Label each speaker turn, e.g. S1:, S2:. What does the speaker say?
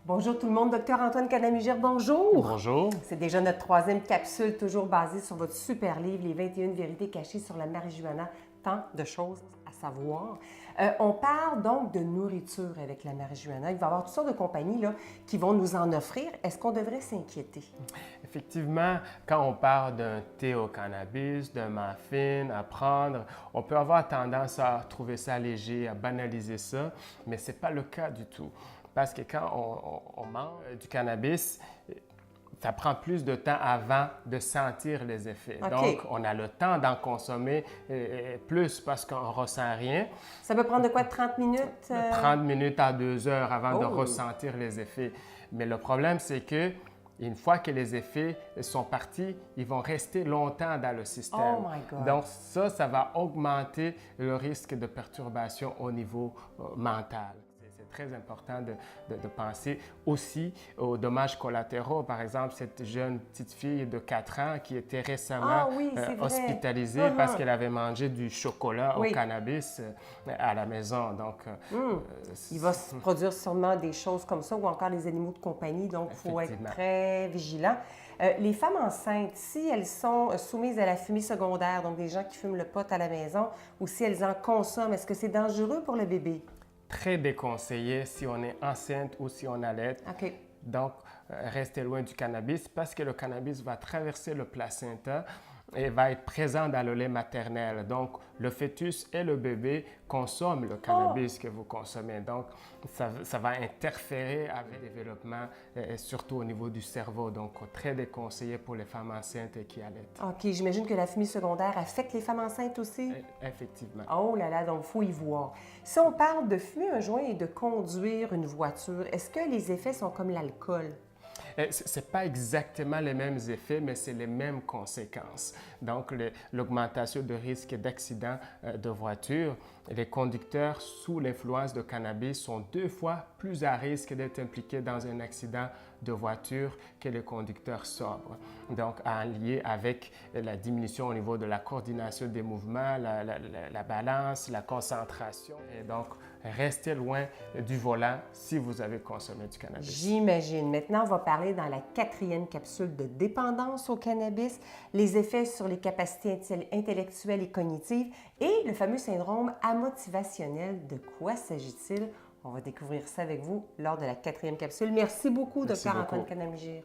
S1: Bonjour tout le monde, Docteur Antoine Canamugère, bonjour!
S2: Bonjour.
S1: C'est déjà notre troisième capsule, toujours basée sur votre super livre, Les 21 vérités cachées sur la marijuana. Tant de choses à savoir. On parle donc de nourriture avec la marijuana. Il va y avoir toutes sortes de compagnies là, qui vont nous en offrir. Est-ce qu'on devrait s'inquiéter?
S2: Effectivement, quand on parle d'un thé au cannabis, d'un muffin à prendre, on peut avoir tendance à trouver ça léger, à banaliser ça, mais ce n'est pas le cas du tout. Parce que quand on mange du cannabis, ça prend plus de temps avant de sentir les effets.
S1: OK.
S2: Donc, on a le temps d'en consommer plus parce qu'on ne ressent rien.
S1: Ça peut prendre de quoi, 30 minutes?
S2: 30 minutes à 2 heures avant de
S1: Oh!
S2: ressentir les effets. Mais le problème, c'est que une fois que les effets sont partis, ils vont rester longtemps dans le système.
S1: Oh my God!
S2: Donc ça va augmenter le risque de perturbation au niveau mental. C'est très important de penser aussi aux dommages collatéraux. Par exemple, cette jeune petite fille de 4 ans qui était récemment
S1: oui, c'est vrai.
S2: hospitalisée parce qu'elle avait mangé du chocolat
S1: Oui.
S2: au cannabis à la maison. Donc,
S1: Il va se produire sûrement des choses comme ça ou encore les animaux de compagnie, donc il faut être
S2: Effectivement.
S1: très vigilant. Les femmes enceintes, si elles sont soumises à la fumée secondaire, donc des gens qui fument le pot à la maison, ou si elles en consomment, est-ce que c'est dangereux pour le bébé?
S2: Très déconseillé si on est enceinte ou si on allait.
S1: OK.
S2: Donc, restez loin du cannabis parce que le cannabis va traverser le placenta et va être présent dans le lait maternel. Donc, le fœtus et le bébé consomment le cannabis que vous consommez. Donc, ça va interférer avec le développement, surtout au niveau du cerveau. Donc, très déconseillé pour les femmes enceintes et qui allaitent.
S1: OK, j'imagine que la fumée secondaire affecte les femmes enceintes aussi?
S2: Effectivement.
S1: Oh là là, donc il faut y voir. Si on parle de fumer un joint et de conduire une voiture, est-ce que les effets sont comme l'alcool?
S2: Ce n'est pas exactement les mêmes effets, mais c'est les mêmes conséquences. Donc, l'augmentation de risque d'accident de voiture, les conducteurs sous l'influence de cannabis sont 2 fois plus à risque d'être impliqués dans un accident de voiture que les conducteurs sobres. Donc, en lien avec la diminution au niveau de la coordination des mouvements, la balance, la concentration. Et donc, restez loin du volant si vous avez consommé du cannabis.
S1: J'imagine. Maintenant, on va parler dans la 4e capsule de dépendance au cannabis, les effets sur les capacités intellectuelles et cognitives et le fameux syndrome amotivationnel. De quoi s'agit-il? On va découvrir ça avec vous lors de la 4e capsule. Merci beaucoup,
S2: Merci
S1: Dr. Antoine
S2: beaucoup.
S1: Canamugère.